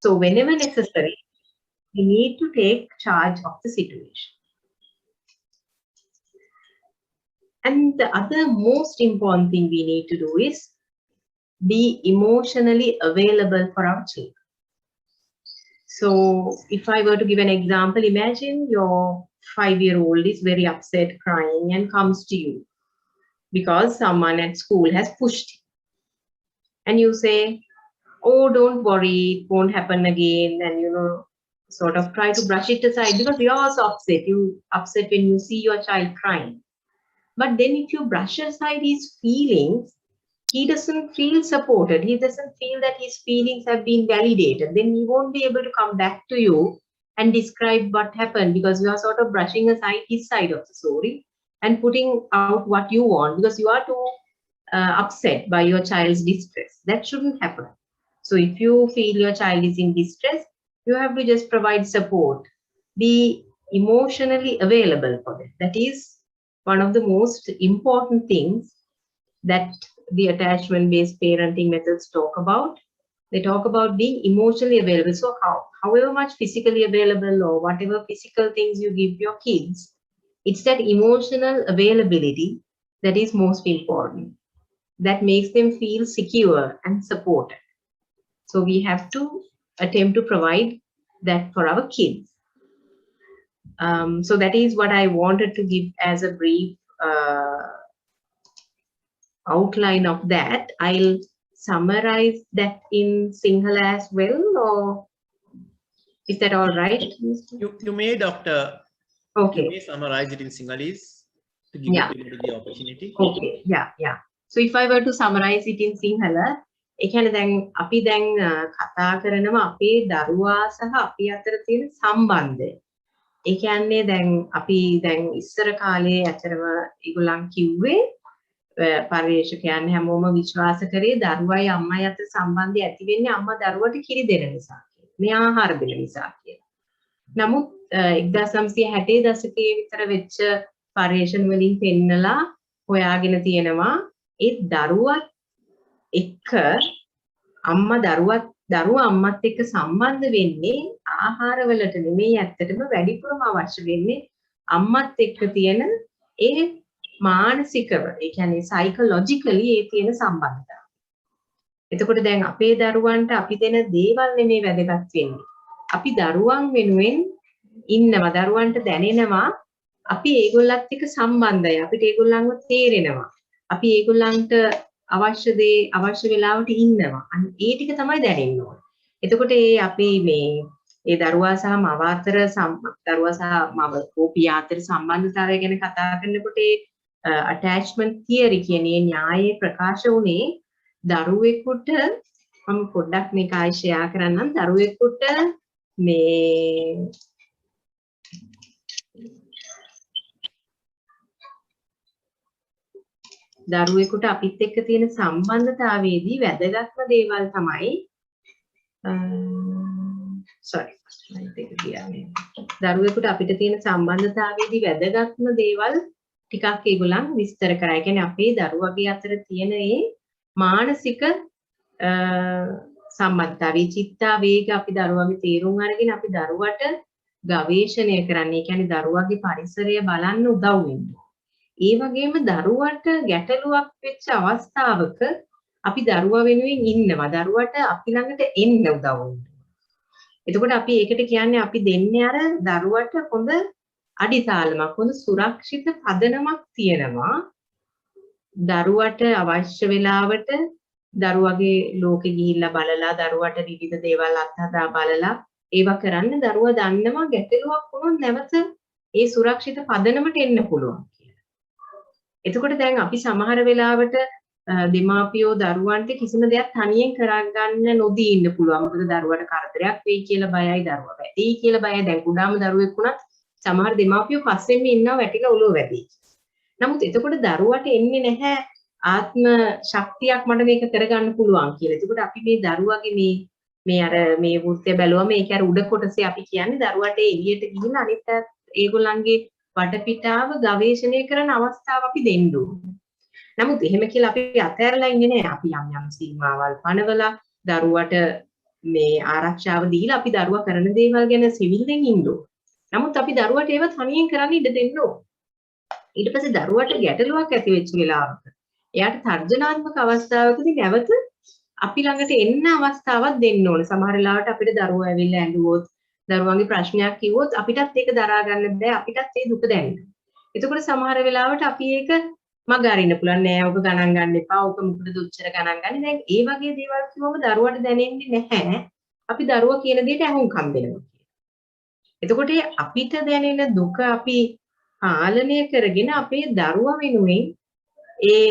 So whenever necessary, we need to take charge of the situation. And the other most important thing we need to do is be emotionally available for our children. So if I were to give an example, imagine your 5-year-old is very upset, crying, and comes to you because someone at school has pushed him. And you say, oh, don't worry, it won't happen again. And, sort of try to brush it aside because you're also upset. You upset when you see your child crying. But then if you brush aside his feelings, he doesn't feel supported. He doesn't feel that his feelings have been validated. Then he won't be able to come back to you and describe what happened because you are sort of brushing aside his side of the story and putting out what you want because you are too upset by your child's distress. That shouldn't happen. So if you feel your child is in distress, you have to just provide support. Be emotionally available for them. That is one of the most important things that the attachment-based parenting methods talk about. They talk about being emotionally available. So however much physically available or whatever physical things you give your kids, it's that emotional availability that is most important. That makes them feel secure and supported. So we have to attempt to provide that for our kids. So that is what I wanted to give as a brief outline of that. I'll summarize that in Sinhala as well, or is that all right? You may, Doctor. Okay. You may summarize it in Sinhalese to give people the opportunity. Okay. Yeah. So if I were to summarize it in Sinhala, ඒ කියන්නේ දැන් අපි දැන් කතා කරනවා අපේ දරුවා සහ අපි අතර තියෙන සම්බන්ධය. ඒ කියන්නේ දැන් අපි දැන් ඉස්සර කාලේ ඇතරම ඒගොල්ලන් කිව්වේ පරිශකයන් හැමෝම විශ්වාස කරේ දරුවයි අම්මයි අතර සම්බන්ධය ඇති වෙන්නේ අම්මා දරුවට කිරි දෙන නිසා කියලා. මේ ආහාර දෙන නිසා කියලා. නමුත් 1960 දශකයේ විතර වෙච්ච පරිශන වලින් පෙන්නලා හොයාගෙන තියෙනවා ඒ දරුවත් එක්ක අම්මා දරුවා අම්මත් එක්ක සම්බන්ධ වෙන්නේ ආහාරවලට නෙමෙයි ඇත්තටම වැඩිපුරම අවශ්‍ය වෙන්නේ අම්මත් එක්ක තියෙන ඒ මානසිකව ඒ කියන්නේ සයිකොලොජිකලි ඒ තියෙන සම්බන්ධතාවය. එතකොට දැන් අපේ දරුවන්ට අපි දෙන දේවල් නෙමෙයි වැදගත් වෙන්නේ. අපි දරුවන් වෙනුවෙන් ඉන්නවා දරුවන්ට දැනෙනවා අපි ඒගොල්ලත් එක්ක සම්බන්ධයි. අපිට ඒගොල්ලන්ව තේරෙනවා. අපි ඒගොල්ලන්ට අවශ්‍ය දේ අවශ්‍ය වෙලාවට ඉන්නවා. අන්න ඒ ටික තමයි දැනෙන්න ඕනේ. එතකොට ඒ අපි මේ ඒ දරුවා සහ මව අතර දරුවා සහ මව කෝපියා අතර සම්බන්ධතාවය ගැන කතා කරනකොට ඒ attachment theory කියන න්‍යායයේ ප්‍රකාශ වුණේ දරුවෙකුට මම පොඩ්ඩක් මේක ආයෙ ෂෙයා කරන්නම් දරුවෙකුට මේ දරුවෙකුට අපිත් එක්ක තියෙන සම්බන්ධතාවයේදී වැදගත්ම දේවල් තමයි දරුවෙකුට අපිට තියෙන සම්බන්ධතාවයේදී වැදගත්ම දේවල් ටිකක් ඒගොල්ලන් විස්තර කරා. ඒ කියන්නේ අපේ දරුවගේ අතර තියෙන ඒ මානසික සම්බන්ධතාවයේ චිත්තාවේග අපි දරුවගේ තේරුම් අරගෙන අපි දරුවට ගවේෂණය කරන්නේ. ඒ කියන්නේ දරුවගේ පරිසරය බලන්න උදව් වෙනවා. ඒ වගේම දරුවට ගැටලුවක් වෙච්ච අවස්ථාවක අපි දරුවා වෙනුවෙන් ඉන්නවා. දරුවට අපි ළඟට එන්න උදව් වෙනවා. එතකොට අපි ඒකට කියන්නේ අපි දෙන්නේ අර දරුවට හොඳ අඩිතාලමක් හොඳ සුරක්ෂිත පදනමක් තියෙනවා. දරුවට අවශ්‍ය වෙලාවට දරුවගේ ලෝකෙ ගිහිල්ලා බලලා දරුවට විවිධ දේවල් අත්හදා බලලා ඒවා කරන්න දරුවා දන්නවා ගැටලුවක් වුණොත් නැවත ඒ සුරක්ෂිත පදනමට එන්න පුළුවන් කියලා. එතකොට දැන් අපි සමහර වෙලාවට දෙමාපියෝ දරුවන්ට කිසිම දෙයක් තනියෙන් කරගන්න නොදී ඉන්න පුළුවන්. මොකද දරුවට කරදරයක් වෙයි කියලා බයයි, දරුවා වැටෙයි කියලා බයයි. දැන් කුඩාම දරුවෙක් වුණත් සමහර දෙමාපියෝ පස්සෙන්ම ඉන්නවා වැටිලා ඔලුව වැදී. නමුත් එතකොට දරුවට එන්නේ නැහැ ආත්ම ශක්තියක් මට මේක කරගන්න පුළුවන් කියලා. එතකොට අපි මේ දරුවගේ මේ වෘත්තය බැලුවම ඒක අර උඩ කොටසේ අපි කියන්නේ දරුවට එළියට ගිහින් අනිත් ඒගොල්ලන්ගේ වටපිටාව ගවේෂණය කරන අවස්ථාව අපි දෙන්න ඕනේ. නමුත් එහෙම කියලා අපි අතහැරලා ඉන්නේ නැහැ. අපි යම් සීමාවල් පනවලා දරුවට මේ ආරක්ෂාව දීලා අපි දරුවා කරන දේවල් ගැන සිවිල්ෙන් ඉන්න ඕන. නමුත් අපි දරුවට ඒව තනියෙන් කරන්න ඉඩ දෙන්න ඕන. ඊට පස්සේ දරුවට ගැටලුවක් ඇති වෙච්ච වෙලාවක එයාට තර්ජනාත්මක අවස්ථාවකදී නැවත අපි ළඟට එන්න අවස්ථාවක් දෙන්න ඕන. සමහර වෙලාවට අපිට දරුවෝ ඇවිල්ලා ඇඬුවොත්, දරුවන්ගේ ප්‍රශ්නයක් කිව්වොත් අපිටත් ඒක දරා ගන්න බෑ. අපිටත් ඒ දුක දැනෙනවා. එතකොට සමහර වෙලාවට අපි ඒක මග අරින්න පුළුවන්. නෑ ඔබ ගණන් ගන්න එපා. ඔක මොකටද උච්චර ගණන් ගන්නේ? දැන් ඒ වගේ දේවල් කිව්වම දරුවට දැනෙන්නේ නැහැ. අපි දරුවා කියන දෙයට අහුම්කම් දෙනවා. එතකොට අපිට දැනෙන දුක අපි පාලනය කරගෙන අපේ දරුවා වෙනුවෙන් ඒ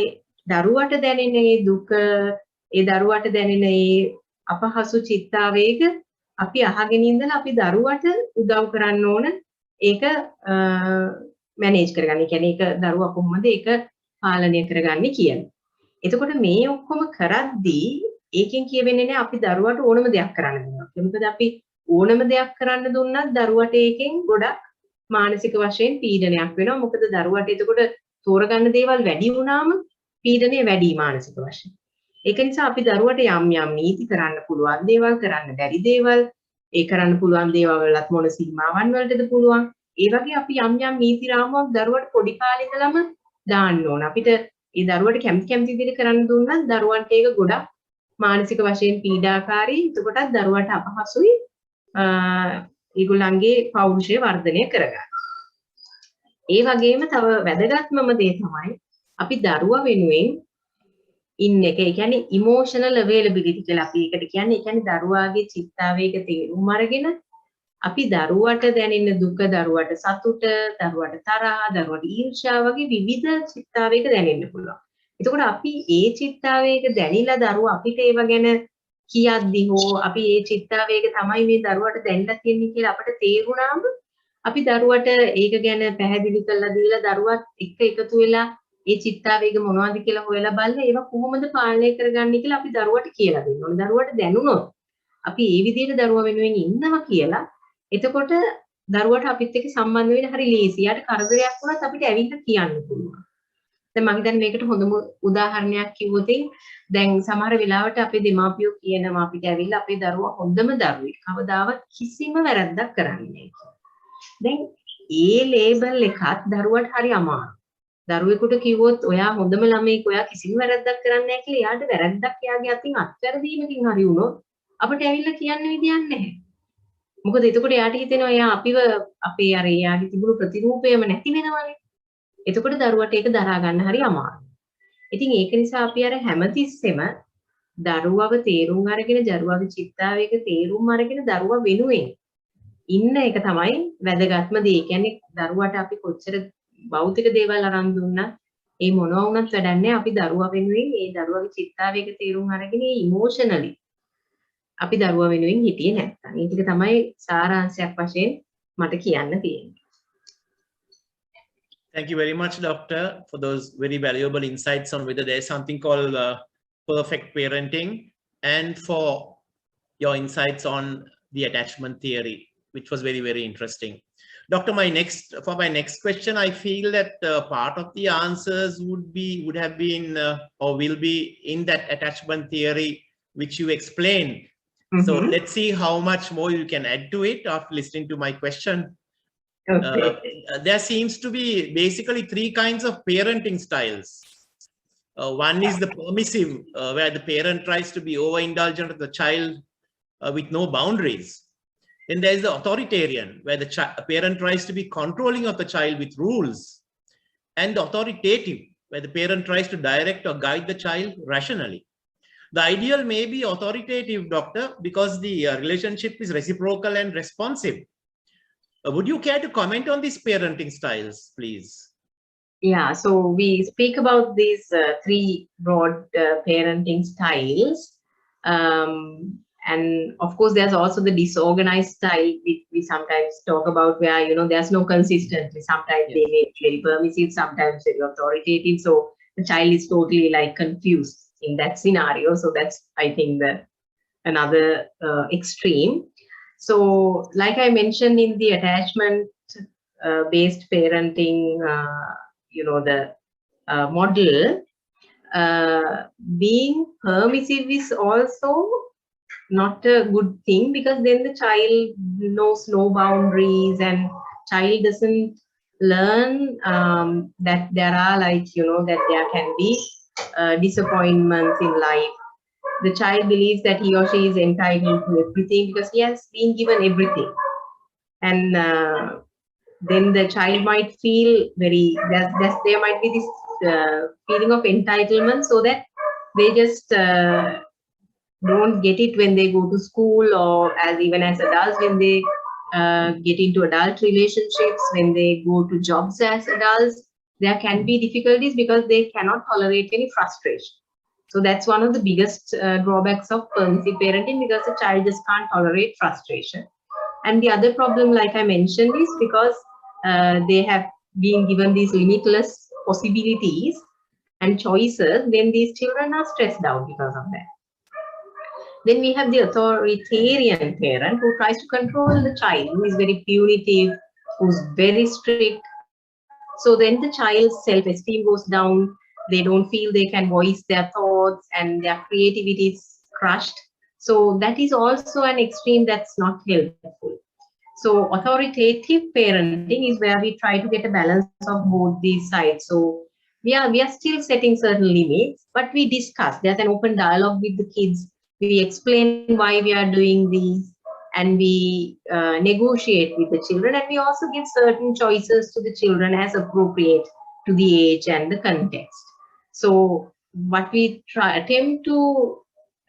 දරුවට දැනෙන ඒ දුක, ඒ දරුවට දැනෙන ඒ අපහසු චිත්තාවේග අපි අහගෙන ඉඳලා අපි දරුවට උදව් කරන්න ඕන ඒක මැනේජ් කරගන්න. ඒ කියන්නේ ඒක දරුවා කොහොමද ඒක පාලනය කරගන්නේ කියන්නේ. එතකොට මේ ඔක්කොම කරද්දී ඒකෙන් කියවෙන්නේ නැහැ අපි දරුවට ඕනම දෙයක් කරන්න දෙනවා. මොකද අපි ඕනම දෙයක් කරන්න දුන්නත් දරුවට ඒකෙන් ගොඩක් මානසික වශයෙන් පීඩනයක් වෙනවා. මොකද දරුවට එතකොට තෝරගන්න දේවල් වැඩි වුණාම පීඩනය වැඩි මානසික වශයෙන්. ඒක නිසා අපි දරුවට යම් යම් නීති කරන්න පුළුවන් දේවල්, කරන්න බැරි දේවල්, ඒ කරන්න පුළුවන් දේවල් වලත් මොන සීමාවන් වලටද පුළුවන්. ඒ වගේ අපි යම් යම් නීති රාමුවක් දරුවට පොඩි කාලේ ඉඳලම දාන්න ඕන. අපිට ඒ දරුවට කැමති විදිහට කරන්න දුන්නත් දරුවන්ට ඒක ගොඩක් මානසික වශයෙන් පීඩාකාරී. එතකොටත් දරුවට අපහසුයි ඒගොල්ලන්ගේ පෞරුෂය වර්ධනය කරගන්න. ඒ වගේම තව වැදගත්මම දේ තමයි අපි දරුවා වෙනුවෙන් ඉන්න එක. ඒ කියන්නේ emotional availability කියලා අපි ඒකට කියන්නේ. ඒ කියන්නේ දරුවාගේ චිත්තාවේග තේරුම් අරගෙන අපි දරුවට දැනෙන දුක, දරුවට සතුට, දරුවට තරහ, දරුවට ඊර්ෂ්‍යාව වගේ විවිධ චිත්තාවේග දැනෙන්න පුළුවන්. එතකොට අපි ඒ චිත්තාවේග දැනිලා දරුවා අපිට ඒව ගැන කියද්දි හෝ අපි ඒ චිත්තාවේග තමයි මේ දරුවට දැනලා තියෙන්නේ කියලා අපිට තේරුණාම අපි දරුවට ඒක ගැන පැහැදිලි කරලා දීලා දරුවත් එක්ක එකතු වෙලා ඒ චිත්තාවේග මොනවද කියලා හොයලා බලලා ඒවා කොහොමද පාලනය කරගන්නේ කියලා අපි දරුවට කියලා දෙන්න ඕනේ. දරුවට දැනුණොත් අපි ඒ විදිහට දරුවා වෙනුවෙන් ඉන්නවා කියලා එතකොට දරුවට අපිත් එක්ක සම්බන්ධ වෙන්න හරි ලේසි. යාට කරදරයක් වුණත් අපිට ඇවිල්ලා කියන්න පුළුවන්. දැන් මම හිතන්නේ මේකට හොඳම උදාහරණයක් කිව්වොත් දැන් සමහර වෙලාවට අපේ දෙමාපියෝ කියනවා අපිට ඇවිල්ලා අපේ දරුවා හොඳම දරුවෙක්. කවදාවත් කිසිම වැරද්දක් කරන්නේ නැහැ. දැන් ඒ ලේබල් එකත් දරුවට හරි අමාරුයි. දරුවෙකුට කිව්වොත් ඔයා හොඳම ළමයෙක්, ඔයා කිසිම වැරද්දක් කරන්නේ නැහැ කියලා එයාට වැරද්දක් එයාගේ අතින් අත්හැරදීමකින් හරි වුණොත් අපිට ඇවිල්ලා කියන්න විදියක් නැහැ. මොකද එතකොට එයාට හිතෙනවා එයා අපිව අපේ අර එයාගේ තිබුණු ප්‍රතිරූපයම නැති වෙනවනේ. එතකොට දරුවට ඒක දරා ගන්න හරි අමාරුයි. ඉතින් ඒක නිසා අපි අර හැමතිස්සෙම දරුවව තේරුම් අරගෙන, දරුවගේ චිත්තාවේග තේරුම් අරගෙන දරුවා වෙනුවෙන් ඉන්න එක තමයි වැදගත්ම දේ. ඒ කියන්නේ දරුවට අපි කොච්චර භෞතික දේවල් අරන් දුන්නත් ඒ මොනවා වුණත් වැඩක් නැහැ. අපි දරුවා වෙනුවෙන් ඒ දරුවගේ චිත්තාවේග තේරුම් අරගෙන ඒ ඉමෝෂනලි අපි දරුවා වෙනුවෙන් හිටියේ නැත්තම්. ඒක තමයි සාරාංශයක් වශයෙන් මට කියන්න තියෙන්නේ. Thank you very much, Doctor, for those very valuable insights on whether there is something called perfect parenting, and for your insights on the attachment theory, which was very, very interesting. Doctor, for my next question, I feel that part of the answers would have been or will be in that attachment theory which you explained. So let's see how much more you can add to it after listening to my question. Okay. There seems to be basically three kinds of parenting styles. One is the permissive, where the parent tries to be overindulgent of the child with no boundaries. Then there is the authoritarian, where the parent tries to be controlling of the child with rules. And the authoritative, where the parent tries to direct or guide the child rationally. The ideal may be authoritative, Doctor, because the relationship is reciprocal and responsive. Would you care to comment on these parenting styles, please? Yeah, so we speak about these three broad parenting styles. And of course, there's also the disorganized style we sometimes talk about where, you know, there's no consistency. Sometimes they may be very permissive, sometimes very authoritative. So the child is totally like confused in that scenario. So that's, I think, another extreme. So like I mentioned in the attachment based parenting, you know, the model, being permissive is also not a good thing, because then the child knows no boundaries, and child doesn't learn that there are, like, you know, that there can be disappointments in life. The child believes that he or she is entitled to everything because he has been given everything. And then the child might feel very, there might be this feeling of entitlement, so that they just don't get it when they go to school, or as even as adults, when they get into adult relationships, when they go to jobs as adults, there can be difficulties because they cannot tolerate any frustration. So that's one of the biggest drawbacks of permissive parenting, because the child just can't tolerate frustration. And the other problem, like I mentioned, is because they have been given these limitless possibilities and choices, then these children are stressed out because of that. Then we have the authoritarian parent who tries to control the child, who is very punitive, who's very strict. So then the child's self-esteem goes down. They don't feel they can voice their thoughts, and their creativity is crushed. So that is also an extreme that's not helpful. So authoritative parenting is where we try to get a balance of both these sides. So we are still setting certain limits, but we discuss. There's an open dialogue with the kids. We explain why we are doing these, and we negotiate with the children, and we also give certain choices to the children as appropriate to the age and the context. So what we attempt to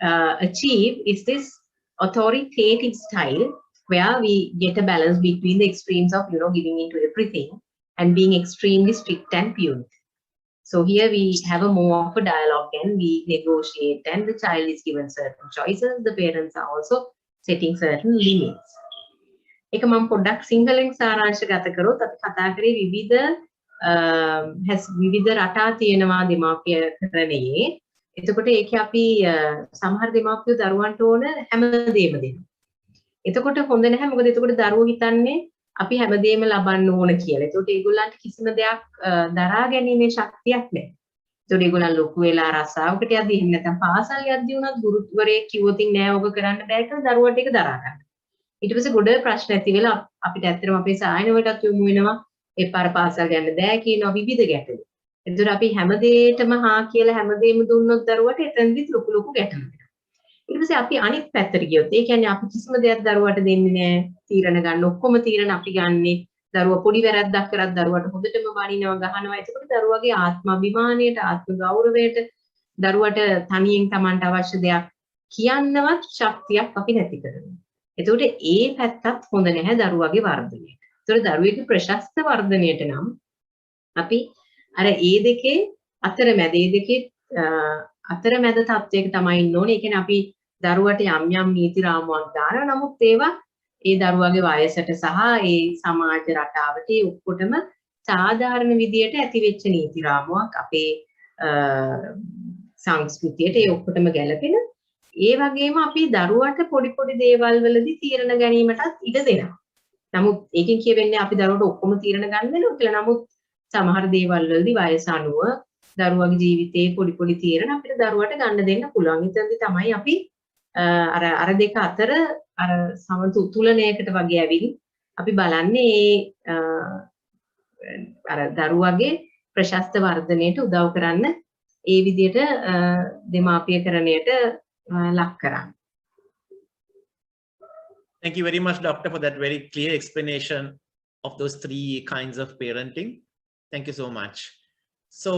achieve is this authoritative style, where we get a balance between the extremes of, you know, giving into everything and being extremely strict and punitive. So here we have a more of a dialogue, and we negotiate, and the child is given certain choices. The parents are also setting certain limits. එක මම පොඩ්ඩක් සිංහලෙන් සාරාංශගත කරොත් අපි කතා කරේ විවිධ රටා තියෙනවා දෙමාපියකරණයේ. එතකොට ඒකේ අපි සමහර දෙමාපියෝ දරුවන්ට ඕන හැමදේම දෙනවා. එතකොට හොඳ නැහැ, මොකද එතකොට දරුවෝ හිතන්නේ අපි හැමදේම ලබන්න ඕන කියලා. එතකොට ඒගොල්ලන්ට කිසිම දෙයක් දරා ගැනීමේ ශක්තියක් නැහැ. එතකොට ඒගොල්ලන් ලොකු වෙලා රස්සාවකට යද්දී, එහෙම නැත්නම් පාසල් යද්දී උනත් ගුරුවරයෙක් කිව්වොත් නෑ ඔබ කරන්න බෑ කියලා දරුවට ඒක දරා ගන්න. ඊට පස්සේ ගොඩ ප්‍රශ්න ඇති වෙලා අපිට ඇත්තටම අපේ සායනවලටත් යොමු වෙනවා. ඒ පාර පාසල් යන්න බෑ කියනවා, විවිධ ගැටලු. එතකොට අපි හැමදේටම හා කියලා හැමදේම දුන්නොත් දරුවට එතනදිත් ලොකු ගැටලු. ඊට පස්සේ අපි අනිත් පැත්තට ගියොත්, ඒ කියන්නේ අපි කිසිම දෙයක් දරුවට දෙන්නේ නැහැ, තීරණ ගන්න ඔක්කොම තීරණ අපි ගන්නෙ. දරුවා පොඩි වැරද්දක් කරත් දරුවට හොඳටම වනිනවා, ගහනවා. එතකොට දරුවගේ ආත්මාභිමානයට, ආත්ම ගෞරවයට, දරුවට තනියෙන් Tamanට අවශ්‍ය දෙයක් කියන්නවත් ශක්තියක් අපි නැති කරනවා. එතකොට ඒ පැත්තත් හොඳ නැහැ දරුවගේ වර්ධනයට. ඒතකොට දරුවෙකුගේ ප්‍රශස්ත වර්ධනයට නම් අපි අර ඒ දෙකේ අතරමැද තත්වයක තමයි ඉන්න ඕනේ. ඒ කියන්නේ අපි දරුවට යම් නීති රාමුවක් දානවා. නමුත් ඒවා ඒ දරුවගේ වයසට සහ ඒ සමාජ රටාවට ඔක්කොටම සාධාරණ විදියට ඇති වෙච්ච නීති රාමුවක්, අපේ සංස්කෘතියට ඒ ඔක්කොටම ගැලපෙන. ඒ වගේම අපි දරුවට පොඩි දේවල් වලදී තීරණ ගැනීමටත් ඉඩ දෙනවා. නමුත් ඒකෙන් කියවෙන්නේ අපි දරුවට ඔක්කොම තීරණ ගන්න වෙනවා කියලා. නමුත් සමහර දේවල් වලදී වයස අනුව දරුවගේ ජීවිතයේ පොඩි තීරණ අපිට දරුවට ගන්න දෙන්න පුළුවන්. එතනදී තමයි අපි අර දෙක අතර අර සමතුලනයකට වගේ ඇවිත් අපි බලන්නේ අර දරුවගේ ප්‍රශස්ත වර්ධනයට උදව් කරන්න ඒ විදිහට දෙමාපියකරණයට ලක් කරන්න. Thank you very much, Doctor, for that very clear explanation of those three kinds of parenting. Thank you so much. So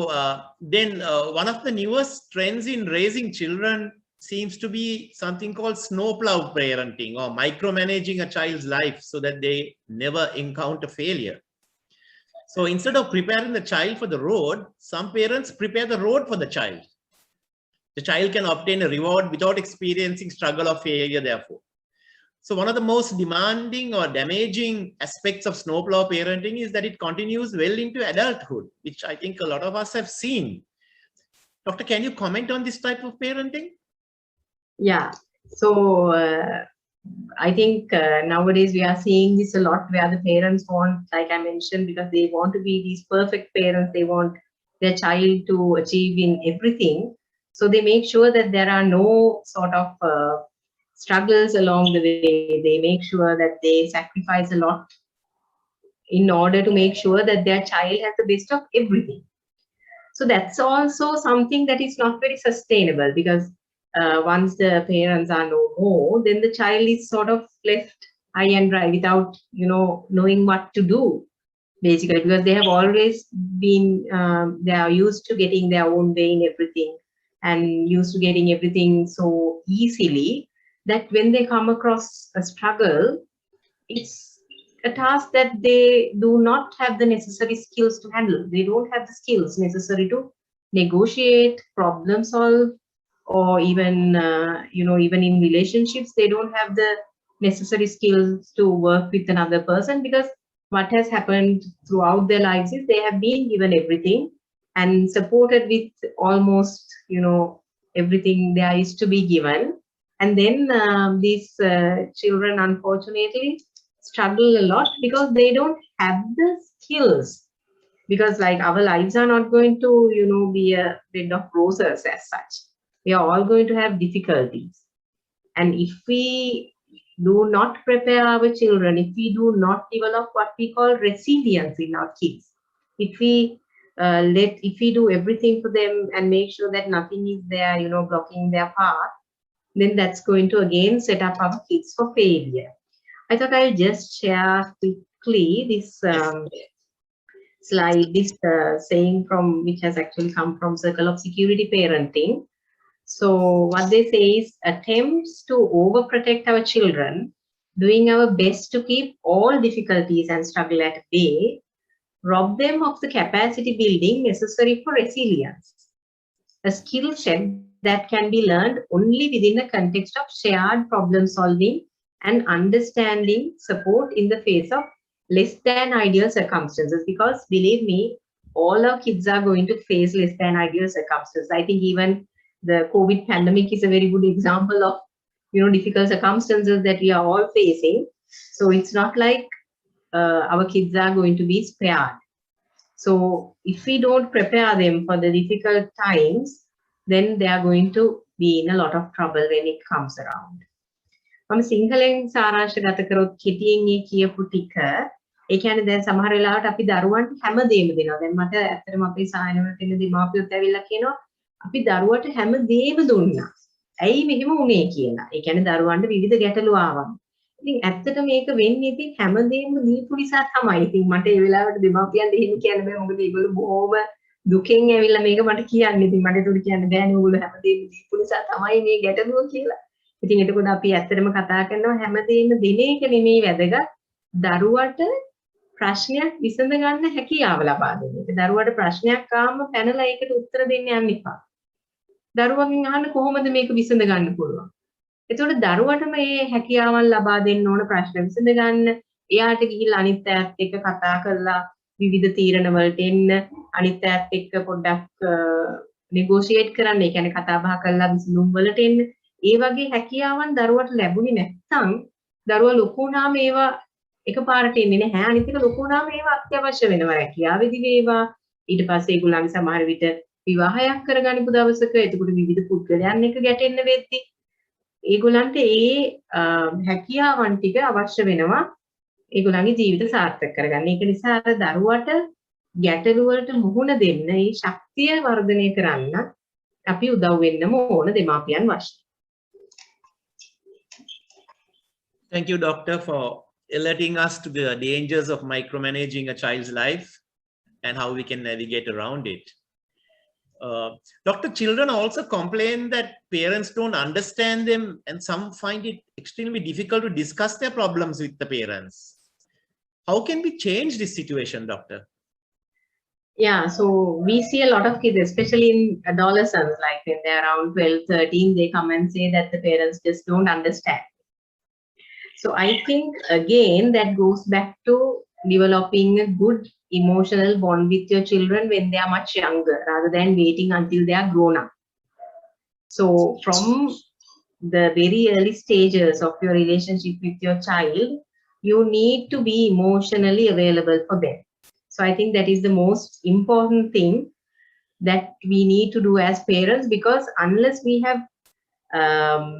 then one of the newest trends in raising children seems to be something called snowplow parenting, or micromanaging a child's life so that they never encounter failure. So instead of preparing the child for the road, some parents prepare the road for the child. The child can obtain a reward without experiencing struggle or failure, therefore. So one of the most demanding or damaging aspects of snowplow parenting is that it continues well into adulthood, which I think a lot of us have seen. Doctor, can you comment on this type of parenting? Yeah, so I think nowadays we are seeing this a lot, where the parents want, like I mentioned, because they want to be these perfect parents, they want their child to achieve in everything. So they make sure that there are no sort of struggles along the way. They make sure that they sacrifice a lot in order to make sure that their child has the best of everything. So that's also something that is not very sustainable, because once the parents are no more, then the child is sort of left high and dry without, knowing what to do, basically, because they have always been, they are used to getting their own way in everything and used to getting everything so easily, that when they come across a struggle, it's a task that they do not have the necessary skills to handle. They don't have the skills necessary to negotiate, problem solve, or even, even in relationships, they don't have the necessary skills to work with another person, because what has happened throughout their lives is they have been given everything and supported with almost, everything there is to be given. And then these children, unfortunately, struggle a lot because they don't have the skills. Because like our lives are not going to, be a bed of roses as such. We are all going to have difficulties. And if we do not prepare our children, if we do not develop what we call resilience in our kids, if we do everything for them and make sure that nothing is there, blocking their path, then that's going to again set up our kids for failure. I thought I'll just share quickly this slide, this saying from which has actually come from Circle of Security Parenting. So what they say is, attempts to overprotect our children, doing our best to keep all difficulties and struggle at bay, rob them of the capacity building necessary for resilience, a skill set that can be learned only within the context of shared problem solving and understanding support in the face of less than ideal circumstances. Because believe me, all our kids are going to face less than ideal circumstances. I think even the COVID pandemic is a very good example of, difficult circumstances that we are all facing. So it's not like our kids are going to be spared. So if we don't prepare them for the difficult times, then they are going to be in a lot of trouble when it comes around. මම සිංහලෙන් සාරාංශගත කරොත් කෙටියෙන් මේ කියපු ටික, ඒ කියන්නේ දැන් සමහර වෙලාවට අපි දරුවන්ට හැමදේම දෙනවා. දැන් මට ඇත්තටම අපේ සායනවල තියෙන දෙමාපියොත් ඇවිල්ලා කියනවා අපි දරුවට හැමදේම දුන්නා. ඇයි මෙහෙම වුනේ කියලා. ඒ කියන්නේ දරුවන්ට විවිධ ගැටලු ආවා. ඉතින් ඇත්තට මේක වෙන්නේ ඉතින් හැමදේම දීපු නිසා තමයි. ඉතින් මට ඒ වෙලාවට දෙමාපියන්ට එහෙම කියන්න බෑ. මොකද ඒගොල්ලෝ බොහොම දුකෙන් ඇවිල්ලා මේක මට කියන්නේ. ඉතින් මට ඒක කියන්න බෑනේ. ඕගොල්ලෝ හැමදේම දීපු නිසා තමයි මේ ගැටලුව කියලා. ඉතින් එතකොට අපි ඇත්තටම කතා කරනවා හැමදේම දෙන එක නෙමෙයි වැදගත්, දරුවට ප්‍රශ්නයක් විසඳ ගන්න හැකියාව ලබා දෙන එක. දරුවට ප්‍රශ්නයක් ආවම පැනලා ඒකට උත්තර දෙන්න යන්න එපා. දරුවගෙන් අහන්න කොහොමද මේක විසඳ ගන්න පුළුවන්. එතකොට දරුවටම මේ හැකියාවන් ලබා දෙන්න ඕන ප්‍රශ්න විසඳ ගන්න. එයාට ගිහිල්ලා අනිත් අයත් එක්ක කතා කරලා විවිධ තීරණ වලට එන්න, අනිත් අයත් එක්ක පොඩ්ඩක් නෙගෝෂিয়েට් කරන්න, ඒ කියන්නේ කතා බහ කරලා විසඳුම් වලට එන්න. ඒ වගේ හැකියාවන් දරුවට ලැබුණේ නැත්නම් දරුවා ලොකු වුණාම ඒවා එකපාරට එන්නේ නැහැ. අනිත් එක ලොකු වුණාම ඒවා අත්‍යවශ්‍ය වෙනවා. රැකියාවේදී වේවා, ඊට පස්සේ ඒගොල්ලන්ගේ සමහර විට විවාහයක් කරගන්නපු දවසක එතකොට විවිධ පුද්ගලයන් එක්ක ගැටෙන්න වෙද්දී ඒගොල්ලන්ට ඒ හැකියාවන් ටික අවශ්‍ය වෙනවා ඒගොල්ලන්ගේ ජීවිත සාර්ථක කරගන්න. ඒක නිසා අර දරුවට ගැටලු වලට මුහුණ දෙන්න, ඒ ශක්තිය වර්ධනය කරන්න අපි උදව් වෙන්නම ඕන දෙමාපියන් වශයෙන්. Thank you, Doctor, for alerting us to the dangers of micromanaging a child's life and how we can navigate around it. Doctor, children also complain that parents don't understand them, and some find it extremely difficult to discuss their problems with the parents. How can we change this situation, Doctor? Yeah, so we see a lot of kids, especially in adolescents, like when they're around 12, 13, they come and say that the parents just don't understand. So I think, again, that goes back to developing a good emotional bond with your children when they are much younger, rather than waiting until they are grown up. So from the very early stages of your relationship with your child, you need to be emotionally available for them. So I think that is the most important thing that we need to do as parents, because unless we have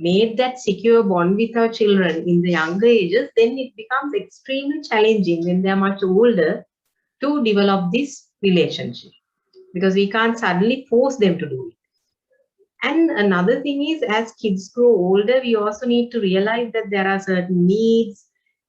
made that secure bond with our children in the younger ages, then it becomes extremely challenging when they are much older to develop this relationship, because we can't suddenly force them to do it. And another thing is, as kids grow older, we also need to realize that there are certain needs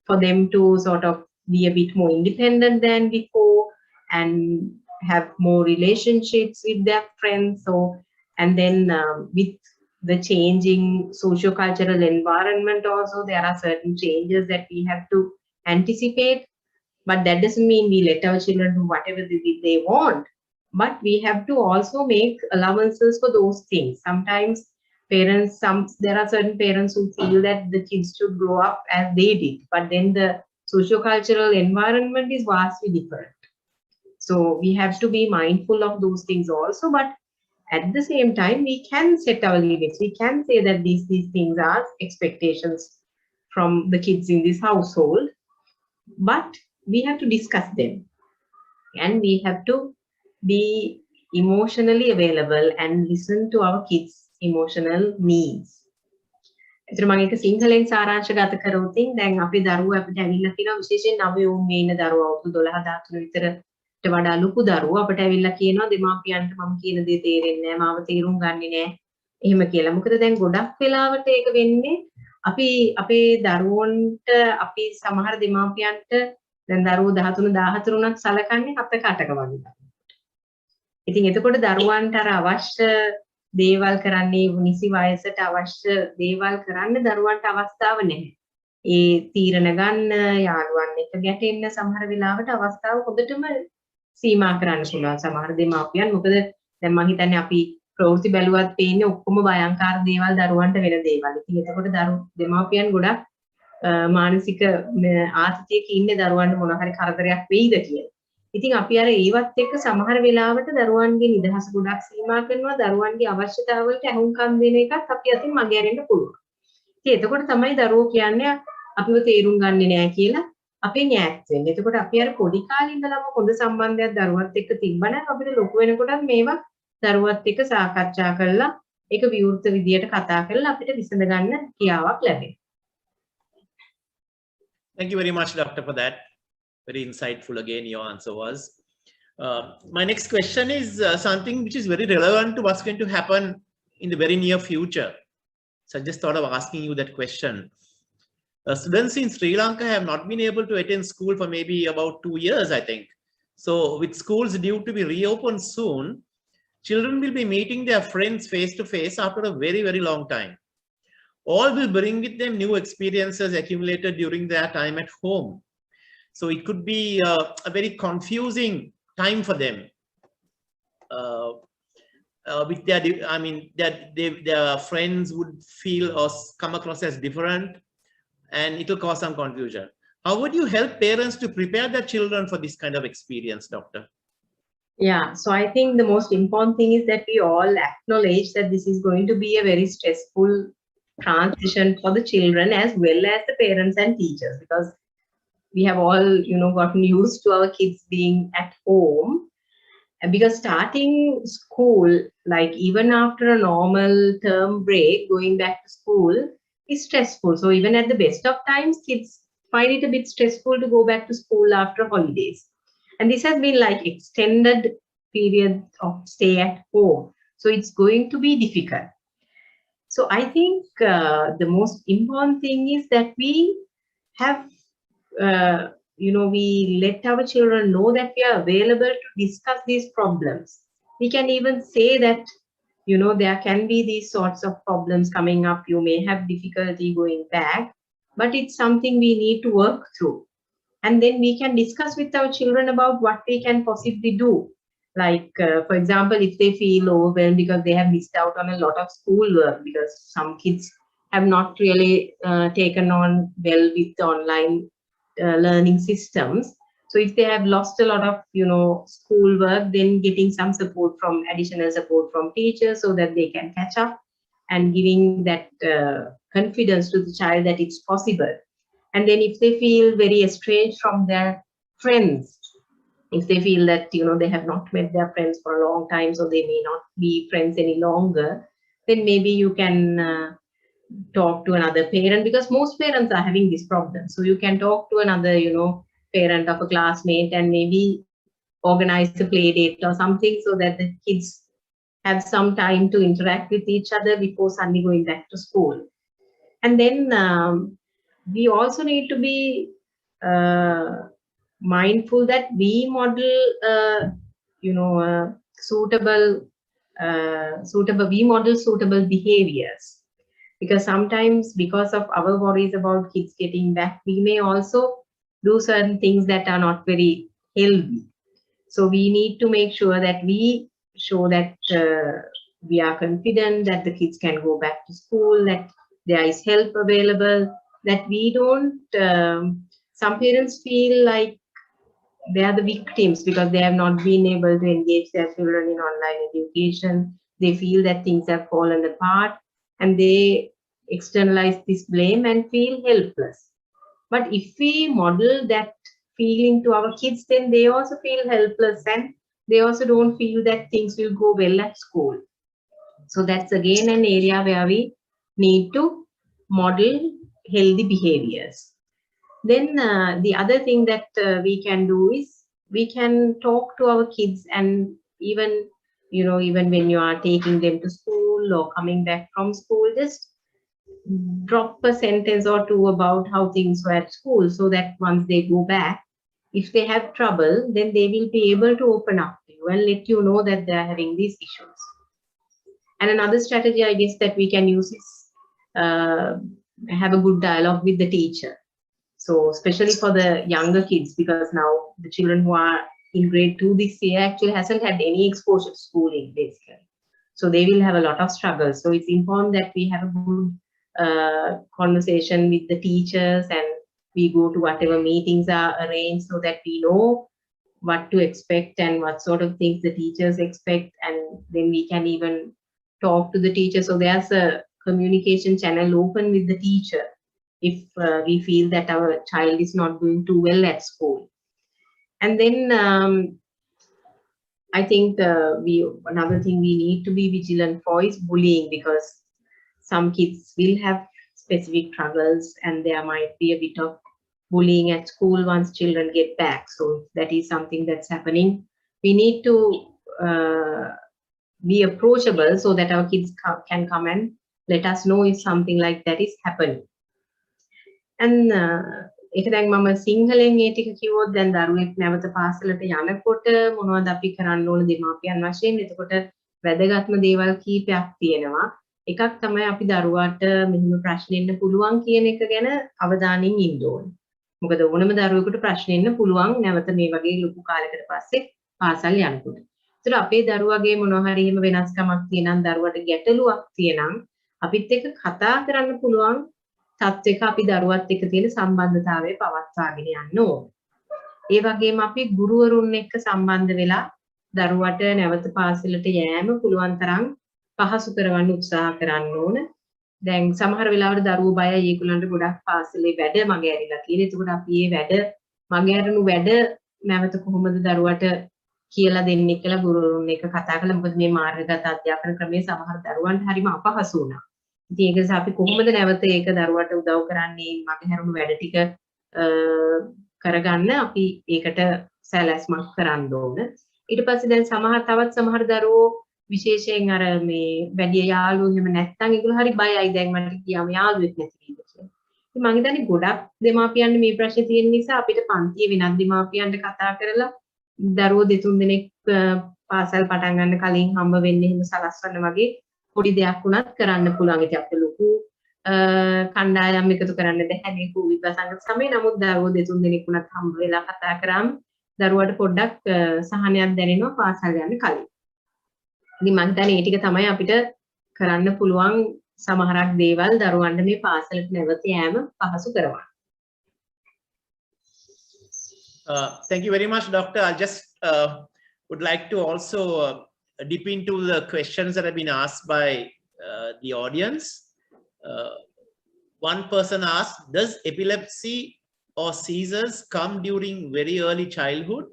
for them to sort of be a bit more independent than before and have more relationships with their friends. So, and then with the changing socio-cultural environment also, there are certain changes that we have to anticipate. But that doesn't mean we let our children do whatever they want. But we have to also make allowances for those things. Sometimes parents, there are certain parents who feel that the kids should grow up as they did, but then the socio-cultural environment is vastly different. So we have to be mindful of those things also. But at the same time, we can set our limits. We can say that these things are expectations from the kids in this household, but we have to discuss them, and we have to be emotionally available and listen to our kids' emotional needs. එතන මම ඒක සිංහලෙන් සාරාංශගත කරොත් දැන් අපේ දරුවෝ අපිට ඇවිල්ලා කියනවා, විශේෂයෙන් නවයෝම් මේ ඉන්න දරුවෝ අවුරුදු 12 13 විතරට වඩා ලොකු දරුවෝ අපිට ඇවිල්ලා කියනවා දෙමාපියන්ට මම කියන දේ තේරෙන්නේ නැහැ, මාව තේරුම් ගන්නේ නැහැ එහෙම කියලා. මොකද දැන් ගොඩක් වෙලාවට ඒක වෙන්නේ අපි අපේ දරුවන්ට අපි සමහර දෙමාපියන්ට දැන් දරුවෝ 13 14 උනත් සලකන්නේ 7 8ක වගේ. ඉතින් එතකොට දරුවන්ට අර අවශ්‍ය දේවල් කරන්නේ නිසි වයසට අවශ්‍ය දේවල් කරන්න දරුවන්ට අවස්ථාව නැහැ. ඒ තීරණ ගන්න, යාළුවන් එක්ක ගැටෙන්න සමහර වෙලාවට අවස්ථාව හොඳටම සීමා කරන්න පුළුවන් සමහර දෙමාපියන්. මොකද දැන් මම හිතන්නේ අපි ප්‍රවෘත්ති බැලුවත් පේන්නේ ඔක්කොම භයංකාර දේවල් දරුවන්ට වෙන දේවල්. ඉතින් එතකොට දෙමාපියන් ගොඩක් මානසික ආතතියක ඉන්නේ දරුවන්ට මොන හරි කරදරයක් වෙයිද කියලා. ඉතින් අපි අර ඒවත් එක්ක සමහර වෙලාවට දරුවන්ගේ නිදහස ගොඩක් සීමා කරනවා, දරුවන්ගේ අවශ්‍යතාවලට අහුම්කම් දෙන එකත් අපි අතින් මගහැරෙන්න පුළුවන්. ඉතින් එතකොට තමයි දරුවෝ කියන්නේ අපිව තේරුම් ගන්නේ නැහැ කියලා අපෙන් ඈත් වෙන්නේ. එතකොට අපි අර පොඩි කාලේ ඉඳලම හොඳ සම්බන්ධයක් දරුවත් එක්ක තිබ්බනම් අපිට ලොකු වෙනකොටත් මේවා දරුවත් එක්ක සාකච්ඡා කරලා ඒක විවෘත විදියට කතා කරලා අපිට විසඳ ගන්න කියාවක් ලැබෙනවා. Thank you very much, Doctor, for that. Very insightful again, your answer was. My next question is something which is very relevant to what's going to happen in the very near future. So I just thought of asking you that question. Students in Sri Lanka have not been able to attend school for maybe about 2 years, I think. So with schools due to be reopened soon, children will be meeting their friends face to face after a very, very long time. All will bring with them new experiences accumulated during their time at home. So it could be a very confusing time for them. With their, I mean, that their friends would feel or come across as different, and it will cause some confusion. How would you help parents to prepare their children for this kind of experience, Doctor? Yeah, so I think the most important thing is that we all acknowledge that this is going to be a very stressful transition for the children as well as the parents and teachers, because we have all, gotten used to our kids being at home. And because starting school, like even after a normal term break, going back to school is stressful. So even at the best of times, kids find it a bit stressful to go back to school after holidays. And this has been like extended period of stay at home. So it's going to be difficult. So I think the most important thing is that we have we let our children know that we are available to discuss these problems. We can even say that, there can be these sorts of problems coming up. You may have difficulty going back, but it's something we need to work through. And then we can discuss with our children about what we can possibly do. Like, for example, if they feel overwhelmed because they have missed out on a lot of schoolwork, because some kids have not really taken on well with the online learning systems. So if they have lost a lot of, schoolwork, then getting some additional support from teachers so that they can catch up, and giving that confidence to the child that it's possible. And then if they feel very estranged from their friends, if they feel that, they have not met their friends for a long time, so they may not be friends any longer, then maybe you can talk to another parent, because most parents are having this problem. So you can talk to another, parent of a classmate and maybe organize a play date or something so that the kids have some time to interact with each other before suddenly going back to school. And then we also need to be mindful that we model, suitable behaviors, because sometimes because of our worries about kids getting back, we may also do certain things that are not very healthy. So we need to make sure that we show that we are confident that the kids can go back to school, that there is help available, that we don't, some parents feel like they are the victims because they have not been able to engage their children in online education. They feel that things have fallen apart and they externalize this blame and feel helpless. But if we model that feeling to our kids, then they also feel helpless and they also don't feel that things will go well at school. So that's again an area where we need to model healthy behaviors. Then the other thing that we can do is we can talk to our kids, and even when you are taking them to school or coming back from school, just drop a sentence or two about how things were at school, so that once they go back, if they have trouble, then they will be able to open up to you and let you know that they are having these issues. And another strategy, I guess, that we can use is have a good dialogue with the teacher. So especially for the younger kids, because now the children who are in grade 2 this year actually hasn't had any exposure to schooling, basically. So they will have a lot of struggles. So it's important that we have a good conversation with the teachers, and we go to whatever meetings are arranged so that we know what to expect and what sort of things the teachers expect, and then we can even talk to the teacher. So there's a communication channel open with the teacher if we feel that our child is not doing too well at school. And then I think another thing we need to be vigilant for is bullying, because some kids will have specific struggles and there might be a bit of bullying at school once children get back. So if that is something that's happening, we need to be approachable so that our kids can come and let us know if something like that is happening. And ඒක දැන් මම සිංහලෙන් ඒ ටික කිව්වොත් දැන් දරුවෙක් නැවත පාසලට යනකොට මොනවද අපි කරන්න ඕන දෙමාපියන් වශයෙන්. එතකොට වැදගත්ම දේවල් කීපයක් තියෙනවා. එකක් තමයි අපි දරුවාට මෙහෙම ප්‍රශ්න එන්න පුළුවන් කියන එක ගැන අවධානයෙන් ඉන්න ඕනේ. මොකද ඕනම දරුවෙකුට ප්‍රශ්න එන්න පුළුවන් නැවත මේ වගේ ලොකු කාලයකට පස්සේ පාසල් යනකොට. ඒතර අපේ දරුවගේ මොනවා හරි එහෙම වෙනස්කමක් තියෙනම්, දරුවට ගැටලුවක් තියෙනම් අපිත් එක්ක කතා කරන්න පුළුවන් තත්ත්වයක අපි දරුවත් එක්ක තියෙන සම්බන්ධතාවය පවත්වාගෙන යන්න ඕන. ඒ වගේම අපි ගුරුවරුන් එක්ක සම්බන්ධ වෙලා දරුවට නැවත පාසලට යෑම පුළුවන් තරම් පහසු කරවන්න උත්සාහ කරන්න ඕන. දැන් සමහර වෙලාවට දරුවෝ බයයි, ඒගොල්ලන්ට ගොඩක් පාසලේ වැඩ මගේ ඇරිලා තියෙන. එතකොට අපි මේ වැඩ මගේ ඇරණු වැඩ නැවත කොහොමද දරුවට කියලා දෙන්නේ කියලා ගුරුවරුන් එක්ක කතා කළා. මොකද මේ මාර්ගගත අධ්‍යාපන ක්‍රමයේ සමහර දරුවන්ට හරිම අපහසු වුණා. ඉතින් ඒක නිසා අපි කොහොමද නැවත ඒක දරුවට උදව් කරන්නේ, මගේ හැරුණු වැඩ ටික කරගන්න අපි ඒකට සැලැස්මක් කරන්න ඕන. ඊට පස්සේ දැන් සමහර දරුවෝ විශේෂයෙන් අර මේ වැඩි යාළුවෝ එහෙම නැත්නම් ඒගොල්ලෝ හරි බයයි දැන් මට කියාම යාළුවෙක් නැති නේද කියලා. ඉතින් මම හිතන්නේ ගොඩක් දෙමාපියන්ට මේ ප්‍රශ්නේ තියෙන නිසා අපිට පන්තියේ වෙනත් දෙමාපියන්ට කතා කරලා දරුවෝ දෙතුන් දෙනෙක් පාසල් පටන් ගන්න කලින් හම්බ වෙන්නේ එහෙම සලස්වන්න වගේ පොඩි දෙයක් වුණත් කරන්න පුළුවන්. ඉතින් අපිට ලොකු කණ්ඩායම් එකතු කරන්න බැහැ මේ කෝවිඩ් වසංගත සමයේ. නමුත් දරුවෝ දෙතුන් දෙනෙක් වුණත් හම්බ වෙලා කතා කරාම දරුවට පොඩ්ඩක් සහනයක් දැනෙනවා පාසල් යන්න කලින්. ඉතින් මම හිතන්නේ මේ ටික තමයි අපිට කරන්න පුළුවන් සමහරක් දේවල් දරුවන්ට මේ පාසලට නැවත යෑම පහසු කරවන්න. Thank you very much, Doctor. I just would like to also dip into the questions that have been asked by the audience. One person asked, does epilepsy or seizures come during very early childhood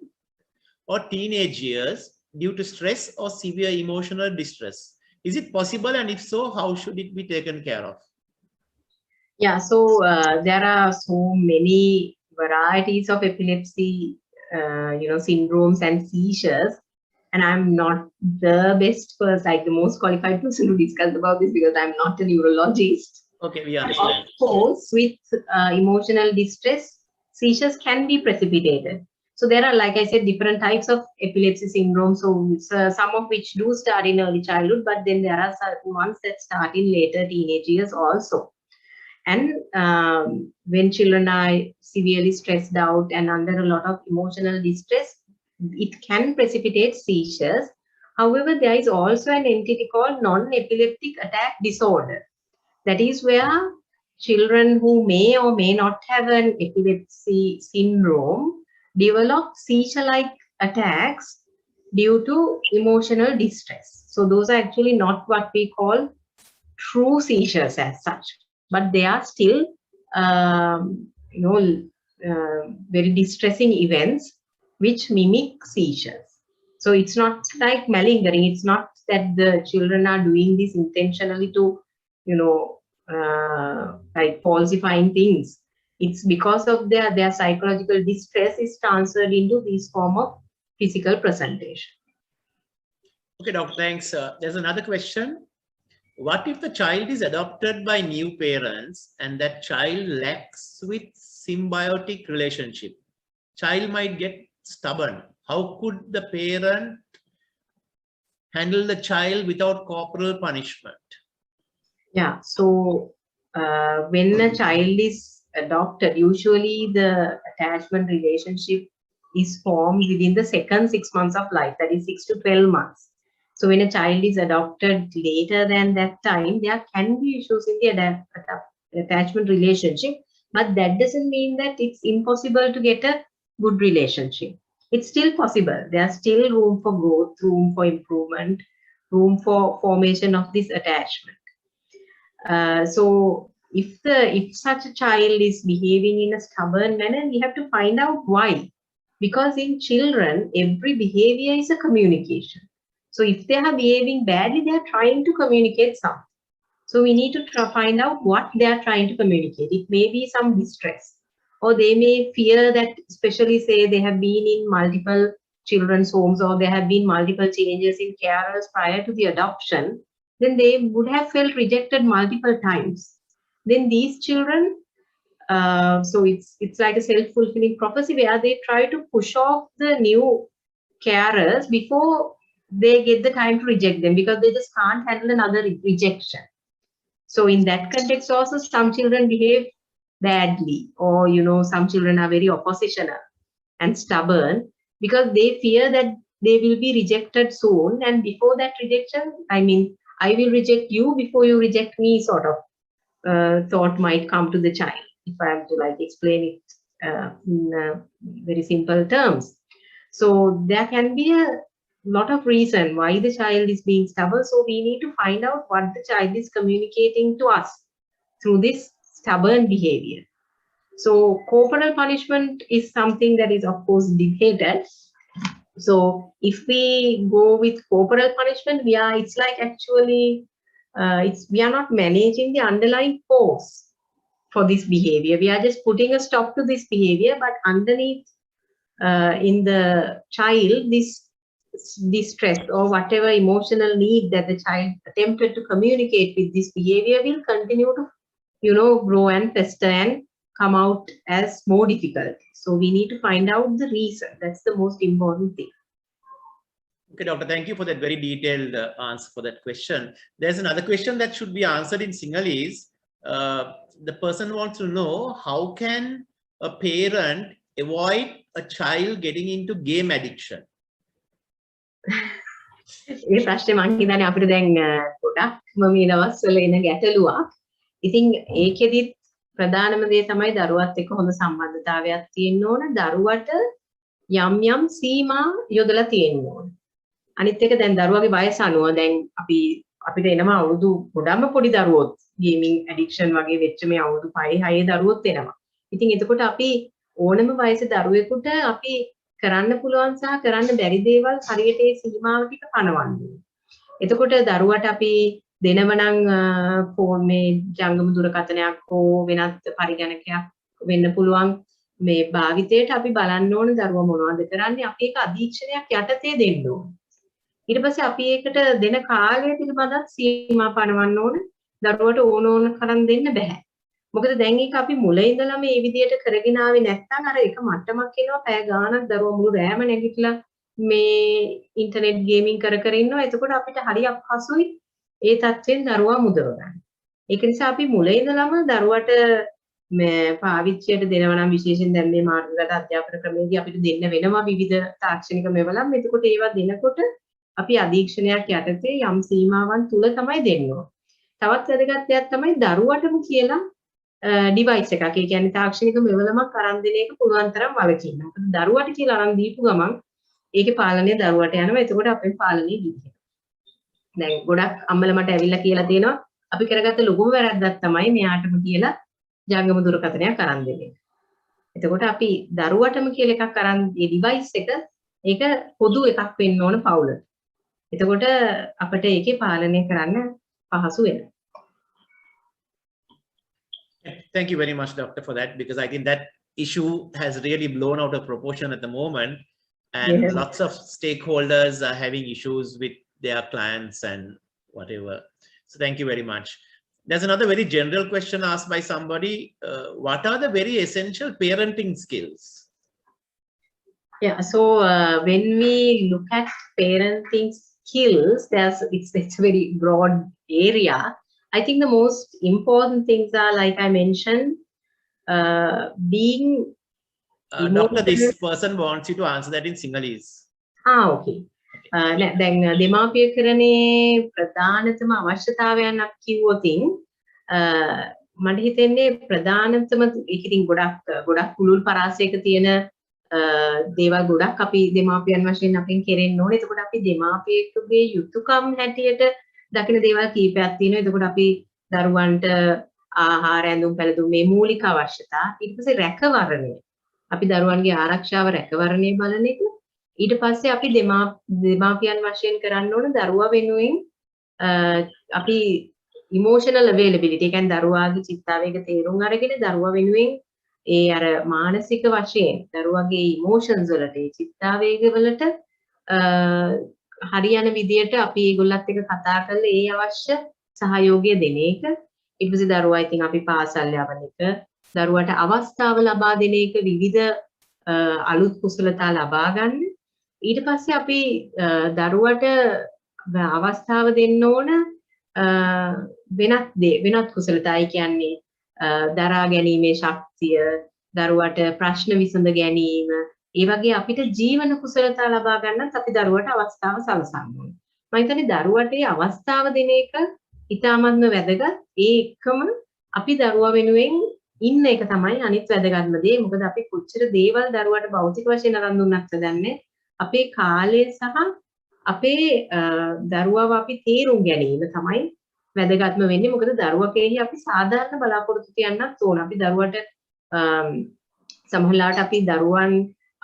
or teenage years due to stress or severe emotional distress? Is it possible, and if so, how should it be taken care of? Yeah, so there are so many varieties of epilepsy, syndromes and seizures, and I'm not the best person, like the most qualified person to discuss about this because I'm not a neurologist. Okay, we Of understand. course, with emotional distress, seizures can be precipitated. So there are, like I said, different types of epilepsy syndrome. So some of which do start in early childhood, but then there are certain ones that start in later teenage years also. And when children are severely stressed out and under a lot of emotional distress, it can precipitate seizures. However, there is also an entity called non-epileptic attack disorder. That is where children who may or may not have an epilepsy syndrome develop seizure-like attacks due to emotional distress. So those are actually not what we call true seizures as such, but they are still, very distressing events which mimic seizures. So it's not like malingering. It's not that the children are doing this intentionally to, like falsifying things. It's because of their psychological distress is transferred into this form of physical presentation. Okay, doctor, thanks. There's another question. What if the child is adopted by new parents and that child lacks with symbiotic relationship? Child might get stubborn. How could the parent handle the child without corporal punishment? Yeah, so when a child is adopted, usually the attachment relationship is formed within the second 6 months of life, that is 6 to 12 months. So when a child is adopted later than that time, there can be issues in the attachment relationship, but that doesn't mean that it's impossible to get a good relationship. It's still possible. There's still room for growth, room for improvement, room for formation of this attachment. So if such a child is behaving in a stubborn manner, we have to find out why. Because in children, every behavior is a communication. So if they are behaving badly, they are trying to communicate something. So we need to find out what they are trying to communicate. It may be some distress, or they may fear that, especially say they have been in multiple children's homes, or there have been multiple changes in carers prior to the adoption. Then they would have felt rejected multiple times. Then these children, so it's like a self-fulfilling prophecy where they try to push off the new carers before they get the time to reject them, because they just can't handle another rejection. So in that context also, some children behave badly, or some children are very oppositional and stubborn because they fear that they will be rejected soon, and before that rejection, I will reject you before you reject me, sort of thought might come to the child, if I have to like explain it in very simple terms. So there can be a lot of reason why the child is being stubborn. So we need to find out what the child is communicating to us through this stubborn behavior. So corporal punishment is something that is of course debated. So if we go with corporal punishment, it's like actually we are not managing the underlying cause for this behavior. We are just putting a stop to this behavior, but underneath in the child, this distress or whatever emotional need that the child attempted to communicate with this behavior will continue to grow and fester and come out as more difficult. So we need to find out the reason. That's the most important thing. Okay, doctor, thank you for that very detailed answer for that question. There's another question that should be answered in Sinhalese. The person wants to know, how can a parent avoid a child getting into game addiction? ඒ ප්‍රශ්නේ මං හිතන්නේ අපිට දැන් ගොඩක්ම මේ දවස්වල එන ගැටලුවක්. ඉතින් ඒකෙදිත් ප්‍රධානම දේ තමයි දරුවත් එක්ක හොඳ සම්බන්ධතාවයක් තියෙන්න ඕන. දරුවට යම් යම් සීමා යොදලා තියෙන්න ඕන. අනිත් එක දැන් දරුවගේ වයස අනුව දැන් අපිට එනවා අවුරුදු ගොඩක්ම පොඩි දරුවොත් ගේමින් ඇඩික්ෂන් වගේ වෙච්ච මේ අවුරුදු 5-6 දරුවොත් එනවා. ඉතින් එතකොට අපි ඕනම වයසේ දරුවෙකුට අපි කරන්න පුළුවන් සහ කරන්න බැරි දේවල් හරියට ඒ සීමාව ටික පනවන්න ඕනේ. එතකොට දරුවට අපි දෙනවනම් ෆෝන් මේ ජංගම දුරකථනයක් හෝ වෙනත් පරිගණකයක් වෙන්න පුළුවන් මේ භාවිතයට අපි බලන්න ඕන දරුවා මොනවද කරන්නේ අපි ඒක අධීක්ෂණයක් යටතේ දෙන්න ඕන. ඊට පස්සේ අපි ඒකට දෙන කාලය පිළිබඳව සීමා පනවන්න ඕන. දරුවට ඕන කරන් දෙන්න බෑ. මොකද දැන් ඒක අපි මුල ඉඳලා මේ විදියට කරගෙන ආවේ නැත්නම් අර එක මට්ටමක් එනවා පැය ගාණක් දරුවා මුළු රෑම නැගිටලා මේ ඉන්ටර්නෙට් ගේමින් කර කර ඉන්නවා. එතකොට අපිට හරි අපහසුයි ඒ තත්ත්වෙන් දරුවා මුදව ගන්න. ඒක නිසා අපි මුල ඉඳලම දරුවට මේ පාවිච්චියට දෙනවා නම් විශේෂයෙන් දැන් මේ මාර්ගගත අධ්‍යාපන ක්‍රමයේදී අපිට දෙන්න වෙනවා විවිධ තාක්ෂණික මෙවලම්. එතකොට ඒවා දෙනකොට අපි අධීක්ෂණයක් යටතේ යම් සීමාවන් තුල තමයි දෙන්න ඕන. තවත් වැදගත් දෙයක් තමයි දරුවටම කියලා ඩිවයිස් එකක්. ඒ කියන්නේ තාක්ෂණික මෙවලමක් අරන් දෙන එක පුළුවන් තරම් වළකින්න. මොකද දරුවට කියලා අරන් දීපු ගමන් ඒකේ පාලනය දරුවට යනවා. එතකොට අපේ පාලනය ගිහිනවා. දැන් ගොඩක් අම්මලා මට ඇවිල්ලා කියලා තියෙනවා අපි කරගත්ත ලොකුම වැරද්දක් තමයි මෙයාටම කියලා ජංගම දුරකථනයක් අරන් දෙන එක. එතකොට අපි දරුවටම කියලා එකක් අරන් මේ ඩිවයිස් එක ඒක පොදු එකක් වෙන්න ඕන පවුලට. එතකොට අපිට ඒකේ පාලනය කරන්න පහසු වෙනවා. Thank you very much, Doctor, for that, because I think that issue has really blown out of proportion at the moment, and Yes. lots of stakeholders are having issues with their clients and whatever. So thank you very much. There's another very general question asked by somebody. What are the very essential parenting skills? Yeah, so when we look at parenting skills, it's a very broad area. I think the most important things are, like I mentioned, being Doctor, this person wants you to answer that in Sinhalese. okay. දැන් දෙමාපිය කරනේ ප්‍රධානතම අවශ්‍යතාවයන් අපි කිව්වොතින් මට හිතෙන්නේ ප්‍රධානතම ඒක ඉතින් ගොඩක් පුළුල් පරාසයක තියෙන දේවල් ගොඩක් අපි දෙමාපියන් වශයෙන් අපෙන් කෙරෙන්න ඕනේ. එතකොට අපි දෙමාපියෙකුගේ යුතුයකම් හැටියට දකින දේවල් කීපයක් තියෙනවා. එතකොට අපි දරුවන්ට ආහාර ඇඳුම් පැළඳුම් මේ මූලික අවශ්‍යතා. ඊට පස්සේ රැකවරණය. අපි දරුවන්ගේ ආරක්ෂාව රැකවරණය බලන එක. ඊට පස්සේ අපි දෙමාපියන් වශයෙන් කරන්න ඕන දරුවා වෙනුවෙන් අපි emotional availability. ඒ කියන්නේ දරුවාගේ චිත්තාවේග තේරුම් අරගෙන දරුවා වෙනුවෙන් ඒ අර මානසික වශයෙන් දරුවගේ emotions වලට ඒ චිත්තාවේග වලට හරියන විදියට අපි ඒගොල්ලත් එක්ක කතා කරලා ඒ අවශ්‍ය සහයෝගය දෙන එක. ඊට පස්සේ දරුවා ඉතින් අපි පාසල් යවන එක, දරුවට අවස්ථාව ලබා දෙන එක, විවිධ අලුත් කුසලතා ලබා ගන්න. ඊට පස්සේ අපි දරුවට අවස්ථාව දෙන්න ඕන වෙනත් කුසලතායි කියන්නේ දරා ගැනීමේ ශක්තිය, දරුවට ප්‍රශ්න විසඳ ගැනීම, ඒ වගේ අපිට ජීවන කුසලතා ලබා ගන්නත් අපි දරුවට අවස්ථාව සලසන්න ඕනේ. මම හිතන්නේ දරුවට ඒ අවස්ථාව දෙන එක ඉතාමත්ම වැදගත්. ඒ එකම අපි දරුවා වෙනුවෙන් ඉන්න එක තමයි අනිත් වැදගත්ම දේ. මොකද අපි කොච්චර දේවල් දරුවට භෞතික වශයෙන් අරන් දුන්නත් දන්නේ අපේ කාලය සහ අපේ දරුවව අපි තේරුම් ගැනීම තමයි වැදගත්ම වෙන්නේ. මොකද දරුවා කෙරෙහි අපි සාධාරණ බලාපොරොත්තු තියන්නත් ඕන. අපි දරුවට සමහරවිට අපි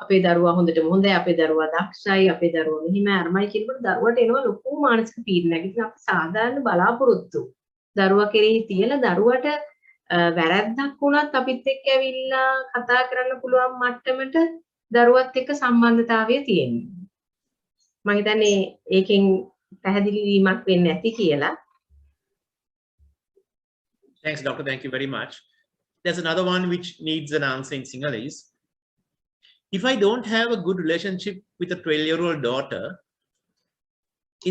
අපේ දරුවා හොඳටම හොඳයි, අපේ දරුවා දක්ෂයි, අපේ දරුවා මෙහිම අරමයි කියනකොට දරුවට එනවා ලොකු මානසික පීඩනයක්. ඉතින් අපි සාධාරණ බලාපොරොත්තු දරුවා කෙරෙහි තියලා දරුවට වැරැද්දක් වුණත් අපිත් එක්ක ඇවිල්ලා කතා කරන්න පුළුවන් මට්ටමට දරුවත් එක්ක සම්බන්ධතාවය තියෙනවා. මම හිතන්නේ ඒකෙන් පැහැදිලි වීමක් වෙන්නේ නැති කියලා. Thanks, Doctor. Thank you very much. There's another one which needs an answer in Sinhalese. If I don't have a good relationship with a 12-year-old daughter,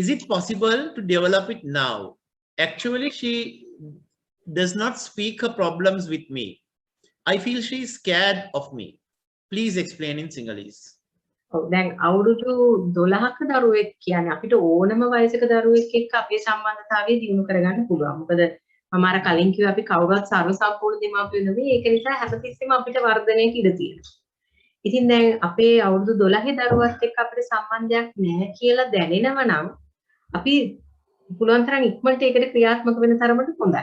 is it possible to develop it now? Actually, she does not speak her problems with me. I feel she is scared of me. Please explain in Sinhalese. දැන් අවුරුදු 12ක දරුවෙක් කියන්නේ අපිට ඕනම වයසක දරුවෙක් එක්ක අපේ සම්බන්ධතාවය දියුණු කරගන්න පුළුවන්. මොකද මම අර කලින් කිව්වා අපි කවුරුත් සර්ව සම්පූර්ණ දෙමාපියෝ නෙවෙයි. ඒක නිසා හැමතිස්සෙම අපිට වර්ධනයක ඉඩ තියෙනවා. ඉතින් දැන් අපේ අවුරුදු 12 දරුවත් එක්ක අපිට සම්බන්ධයක් නැහැ කියලා දැනෙනව නම් අපි පුළුවන් තරම් ඉක්මනට ඒකට ක්‍රියාත්මක වෙන තරමට හොඳයි.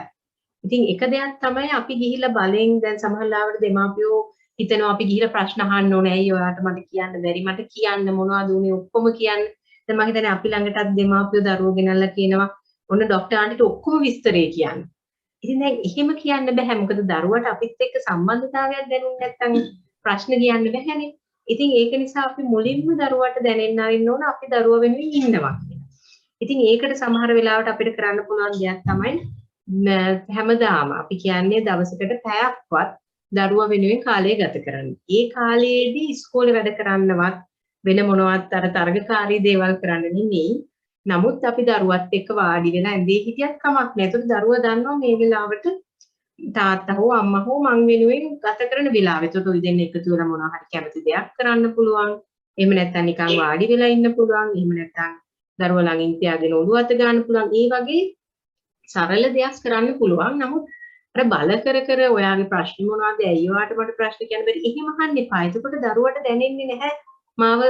ඉතින් එක දෙයක් තමයි අපි ගිහිල්ලා බලෙන් දැන් සමහර ලාවට දෙමාපියෝ හිතනවා අපි ගිහිල්ලා ප්‍රශ්න අහන්න ඕනේ. ඇයි ඔයාට මට කියන්න බැරි? මට කියන්න මොනවද උනේ ඔක්කොම කියන්න. දැන් මම හිතන්නේ අපි ළඟටත් දෙමාපියෝ දරුවෝ ගෙනල්ලා කියනවා ඔන්න ડોක්ටර් ආන්ටිට ඔක්කොම විස්තරේ කියන්න. ඉතින් දැන් එහෙම කියන්න බෑ. මොකද දරුවට අපිත් එක්ක සම්බන්ධතාවයක් දැනුන්නේ නැත්නම් ප්‍රශ්න කියන්න බෑනේ. ඉතින් ඒක නිසා අපි මුලින්ම දරුවට දැනෙන්න අරින්න ඕන අපි දරුවා වෙනුවෙන් ඉන්නවා කියලා. ඉතින් ඒකට සමහර වෙලාවට අපිට කරන්න පුළුවන් දෙයක් තමයි හැමදාම අපි කියන්නේ දවසකට පැයක්වත් දරුවා වෙනුවෙන් කාලය ගත කරන්න. ඒ කාලයේදී ඉස්කෝලේ වැඩ කරන්නවත් වෙන මොනවත් අර තරගකාරී දේවල් කරන්න නෙමෙයි. නමුත් අපි දරුවත් එක්ක වාඩි වෙලා ඇඳේ හිටියත් කමක් නැහැ. ඒතකොට දරුවා දන්නවා මේ වෙලාවට තාත්තා හෝ අම්මා හෝ මං වෙනුවෙන් ගත කරන වෙලාව. ඒතකොට ඔය දෙන්න එකතු වෙලා මොනවා හරි කැමති දෙයක් කරන්න පුළුවන්. එහෙම නැත්නම් නිකන් වාඩි වෙලා ඉන්න පුළුවන්. එහෙම නැත්නම් දරුවා ළඟින් තියාගෙන ඔළුව අත ගන්න පුළුවන්. ඒ වගේ සරල දෙයක් කරන්න පුළුවන්. නමුත් අර බල කර කර ඔයාගේ ප්‍රශ්න මොනවද? ඇයි ඔයාට මට ප්‍රශ්න කියන්න බැරි? එහෙම අහන්න එපා. එතකොට දරුවට දැනෙන්නේ නැහැ මාව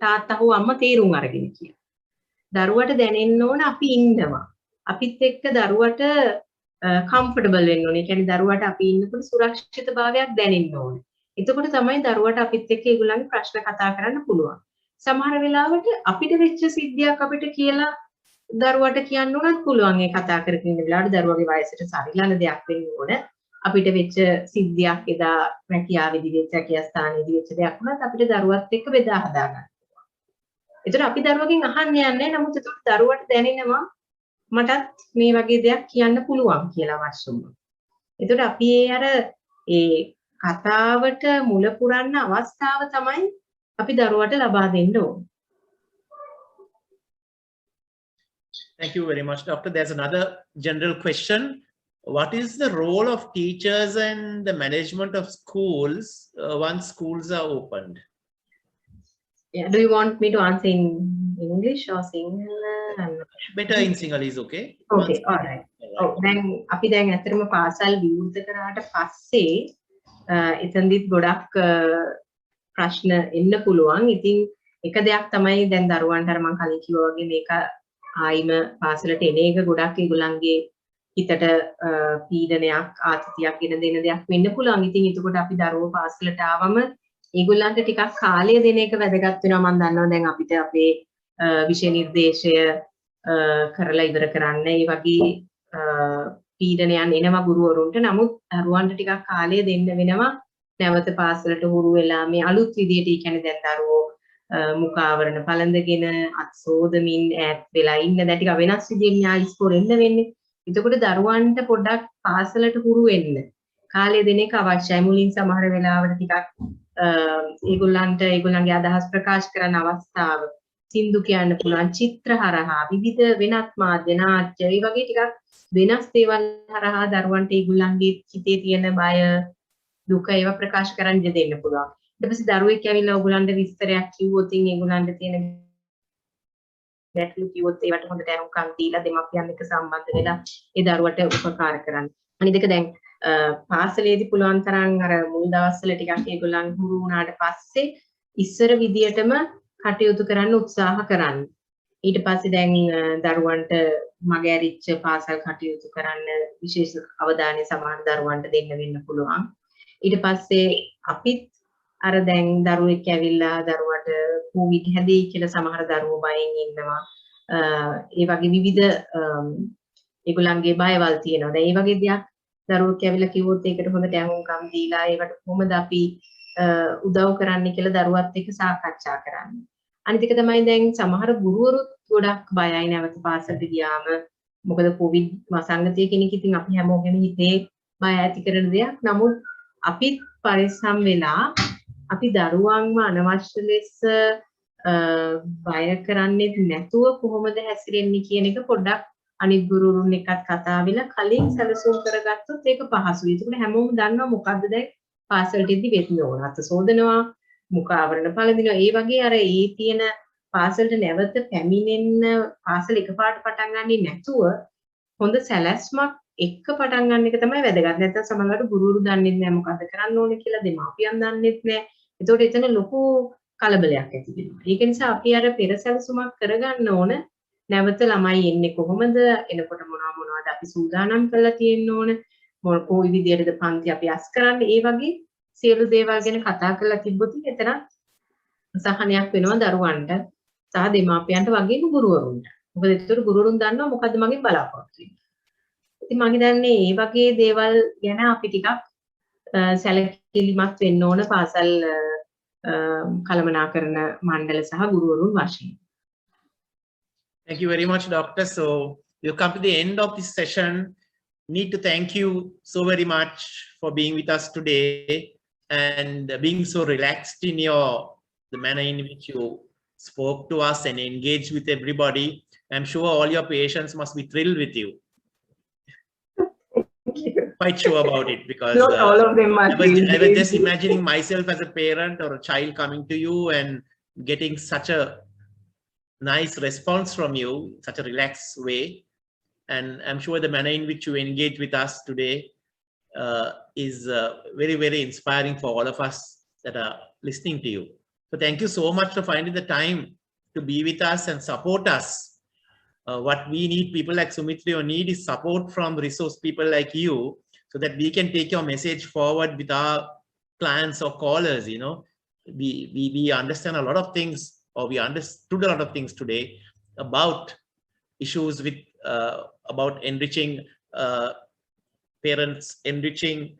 තාත්තා හෝ අම්මා තේරුම් අරගෙන කියලා. දරුවට දැනෙන්න ඕන අපි ඉන්නවා. අපිත් එක්ක දරුවට කම්ෆර්ටබල් වෙන්න ඕනේ. ඒ කියන්නේ දරුවට අපි ඉන්නකොට සුරක්ෂිතභාවයක් දැනෙන්න ඕනේ. එතකොට තමයි දරුවට අපිත් එක්ක ඒගොල්ලන්ගේ ප්‍රශ්න කතා කරන්න පුළුවන්. සමහර වෙලාවට අපිට වෙච්ච සිද්ධියක් අපිට කියලා දරුවට කියන්න උනත් පුළුවන්. ඒ කතා කරගෙන ඉන්න වෙලාවට දරුවගේ වයසට සරිලන දෙයක් වෙන්න ඕන. අපිට වෙච්ච සිද්ධියක් එදා රැකියාවේදී වෙච්ච රැකියා ස්ථානයේදී වෙච්ච දෙයක් වුණත් අපිට දරුවත් එක්ක බෙදා හදා ගන්න. ඒතර අපි දරුවගෙන් අහන්න යන්නේ නමුත් ඒක දරුවට දැනෙනවා මටත් මේ වගේ දෙයක් කියන්න පුළුවන් කියලා අවශ්‍ය වුණා. ඒතර අපි අර ඒ කතාවට මුල පුරන්න අවස්ථාව තමයි අපි දරුවට ලබා දෙන්න ඕනේ. Thank you very much, Doctor. There's another general question. What is the role of teachers and the management of schools once schools are opened? Yeah, do you want me to answer in English or Sinhala? Better in Sinhala is okay. Okay, all right. Oh, then අපි දැන් ඇත්තටම පාසල් විවෘත කරාට පස්සේ එතනදිත් ගොඩක් ප්‍රශ්න එන්න පුළුවන්. ඉතින් එක දෙයක් තමයි දැන් දරුවන්ට අර මම කලින් කිව්වා වගේ මේක ආයිම පාසලට එන එක ගොඩක් ඒගොල්ලන්ගේ හිතට පීඩනයක් ආතතියක් ගෙන දෙන දෙයක් වෙන්න පුළුවන්. ඉතින් එතකොට අපි දරුවෝ පාසලට ආවම ඒගොල්ලන්ට ටිකක් කාලය දෙන එක වැදගත් වෙනවා. මම දන්නවා දැන් අපිට අපේ විෂය නිර්දේශය කරලා ඉවර කරන්න ඒ වගේ පීඩනයන් එනවා ගුරුවරුන්ට. නමුත් දරුවන්ට ටිකක් කාලය දෙන්න වෙනවා නැවත පාසලට හුරු වෙලා මේ අලුත් විදියට. ඒ කියන්නේ දැන් දරුවෝ මුඛ ආවරණ පළඳගෙන අත් සෝදමින් ඈත් වෙලා ඉන්න දැන් ටික වෙනස් විදියෙන් න්යාය ඉස්කෝලේ එන්න වෙන්නේ. එතකොට දරුවන්ට පොඩ්ඩක් පාසලට හුරු වෙන්න කාලය දෙන එක අවශ්‍යයි. මුලින් සමහර වෙලාවට ටිකක් ඒගොල්ලන්ගේ අදහස් ප්‍රකාශ කරන අවස්ථාව සින්දු කියන්න පුළුවන් චිත්‍ර හරහා විවිධ වෙනත් මාධ්‍ය නාට්‍ය ඒ වගේ ටිකක් වෙනස් දේවල් හරහා දරුවන්ට ඒගොල්ලන්ගේ හිතේ තියෙන බය දුක ඒවා ප්‍රකාශ කරන්න දෙන්න පුළුවන්. ඊට පස්සේ දරුවෙක් ඇවිල්ලා ඕගොල්ලන්ට විස්තරයක් කිව්වොත් ඒගොල්ලන්ට තියෙන ගැටලු කිව්වොත් ඒවට හොඳට අහුම්කම් දීලා දෙමාපියන් එක්ක සම්බන්ධ වෙලා ඒ දරුවට උපකාර කරන්න. අනිත් එක දැන් පාසලේදී පුළුවන් තරම් අර මුල් දවස්වල ටිකක් ඒගොල්ලන් හුරු වුණාට පස්සේ ඉස්සර විදියටම කටයුතු කරන්න උත්සාහ කරන්න. ඊට පස්සේ දැන් දරුවන්ට මගහැරිච්ච පාසල් කටයුතු කරන්න විශේෂ අවධානය සමහර දරුවන්ට දෙන්න වෙන්න පුළුවන්. ඊට පස්සේ අපිත් අර දැන් දරුවෙක් ඇවිල්ලා දරුවට කොවිඩ් හැදෙයි කියලා සමහර දරුවෝ බයෙන් ඉන්නවා. ඒ වගේ විවිධ ඒගොල්ලන්ගේ බයවල් තියෙනවා. දැන් මේ වගේ දෙයක් දරුවෙක් ඇවිල්ලා කිව්වොත් ඒකට හොඳට අහුම්කම් දීලා ඒකට කොහොමද අපි උදව් කරන්න කියලා දරුවත් එක්ක සාකච්ඡා කරන්න. අනිත් එක තමයි දැන් සමහර ගුරුවරුත් ගොඩක් බයයි නැවත පාසලට ගියාම. මොකද කොවිඩ් වසංගතය කෙනෙක් ඉතින් අපි හැමෝගෙම හිතේ බය ඇති කරන දෙයක්. නමුත් අපිත් පරිස්සම් වෙලා අපි දරුවන්ව අනවශ්‍ය ලෙස බය කරන්නේ නැතුව කොහොමද හැසිරෙන්නේ කියන එක පොඩ්ඩක් අනිත් ගුරුවරුන් එක්කත් කතා වෙලා කලින් සැලසුම් කරගත්තොත් ඒක පහසුයි. ඒකට හැමෝම දන්නවා මොකද්ද දැන් පාසලට ඉදි වෙන්න ඕන. අත සෝදනවා, මුඛ ආවරණ පළඳිනවා. ඒ වගේ අර ඒ තියෙන පාසලට නැවත පැමිණෙන්න පාසල එකපාරට පටන් ගන්නේ නැතුව හොඳ සැලැස්මක් එක්ක පටන් ගන්න එක තමයි වැදගත්. නැත්නම් සමහරවිට ගුරුවරු දන්නේ නැහැ මොකද්ද කරන්න ඕනේ කියලා, දෙමාපියන් දන්නේත් නැහැ. ඒතකොට එතන ලොකු කලබලයක් ඇති වෙනවා. ඒක නිසා අපි අර පෙර සැලසුමක් කරගන්න ඕන. නැවත ළමයි එන්නේ කොහොමද? එනකොට මොනවද අපි සූදානම් කරලා තියෙන්න ඕන? කොයි විදියටද පන්ති අපි අස් කරන්නේ? ඒ වගේ සියලු දේවල් ගැන කතා කරලා තිබ්බොත් එතන සහනයක් වෙනවා දරුවන්ට. සහ දෙමාපියන්ට වගේම ගුරුවරුන්ට. මොකද ඒතර ගුරුවරුන් දන්නවා මොකද්ද මගෙන් බලාපොරොත්තු වෙන්නේ. ඉතින් මම හිතන්නේ මේ වගේ දේවල් ගැන අපි ටිකක් සැලකිලිමත් වෙන්න ඕන පාසල් කළමනාකරන මණ්ඩල සහ ගුරුවරුන් වශයෙන්. Thank you very much, Doctor. So we've come to the end of this session. Need to thank you so very much for being with us today and being so relaxed in the manner in which you spoke to us and engaged with everybody. I'm sure all your patients must be thrilled with you. Quite sure about it, because not all of them are I was just imagining myself as a parent or a child coming to you and getting such a nice response from you, such a relaxed way. And I'm sure the manner in which you engage with us today is very, very inspiring for all of us that are listening to you. So thank you so much for finding the time to be with us and support us. What we need, people like Sumithrio need, is support from resource people like you, so that we can take your message forward with our clients or callers. You know, we understand a lot of things, or we understood a lot of things today about issues with about enriching parents, enriching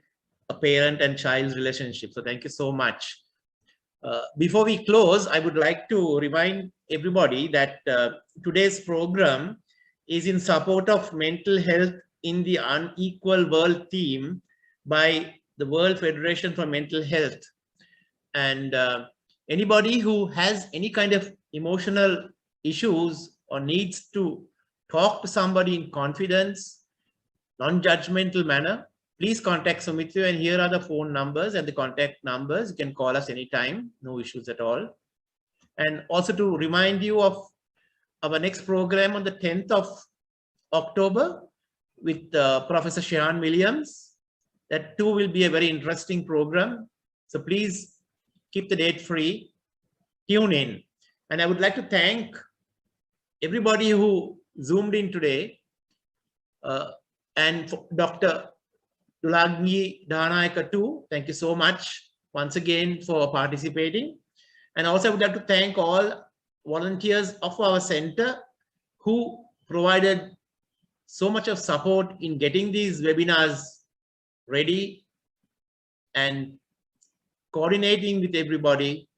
a parent and child's relationship. So thank you so much. Before we close, I would like to remind everybody that today's program is in support of mental health in the unequal world theme by the World Federation for Mental Health. And anybody who has any kind of emotional issues or needs to talk to somebody in confidence, non-judgmental manner, please contact Sumithrio, and here are the phone numbers and the contact numbers. You can call us anytime, no issues at all. And also to remind you of our next program on the 10th of October with Professor Sharon Williams. That too will be a very interesting program. So please keep the date free, tune in. And I would like to thank everybody who Zoomed in today, and Dr. Dulagni Dhanayaka too. Thank you so much once again for participating. And also I would like to thank all volunteers of our center who provided so much of support in getting these webinars ready and coordinating with everybody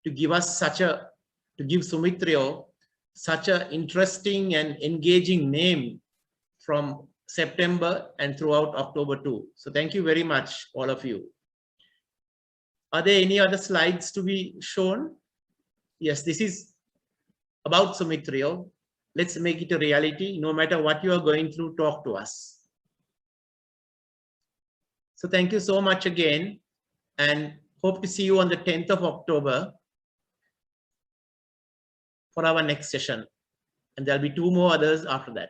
to give us to give Sumithrio such an interesting and engaging name from September and throughout October too. So thank you very much, all of you. Are there any other slides to be shown? Yes, this is about Sumithrio. Let's make it a reality. No matter what you are going through, talk to us. So thank you so much again, and hope to see you on the 10th of October for our next session. And there'll be 2 more others after that.